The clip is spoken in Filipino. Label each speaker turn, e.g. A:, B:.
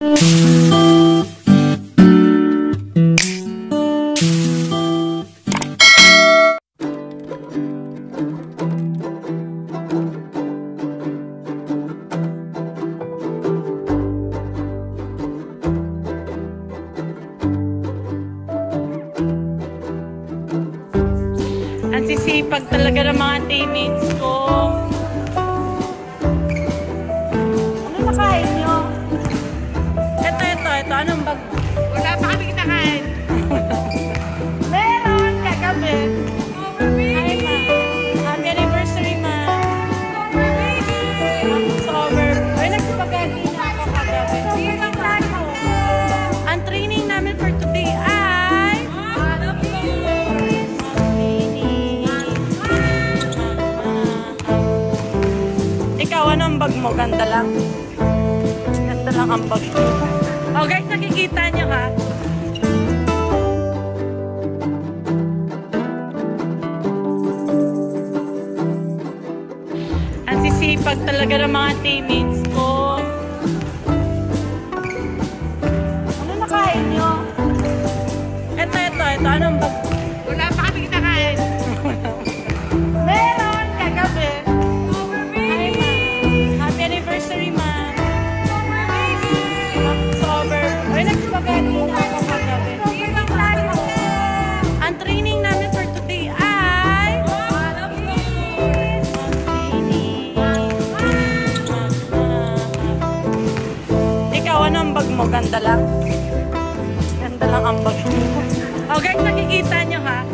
A: Ang sisipag talaga ng mga teammates ko. Ano nakain nyo? Ito. Anong bag mo?
B: Wala pa kami kinakain.
A: Meron! Kagabi. Hi, ma. Happy anniversary, ma. Sober. Ay, nagsipagagi na ako kagabi. Ang training namin for today ay... Ikaw, anong bag mo? Ganda lang? Ganda lang ang bag mo. Oh guys, nakikita nyo ha? Ang sisipag talaga ng mga teammates ko. Ano nakain nyo? Ito. Anong bag mo?
B: Wala pa kami kinakain.
A: Meron! Kagabi. Hi, ma. Happy anniversary, ma. Sober. Ay, nagsipagani na ako kagabi. Ang training namin for today ay... Ikaw, anong bag mo? Ganda lang? Ganda lang ang bag mo. Oh guys, nakikita nyo ha?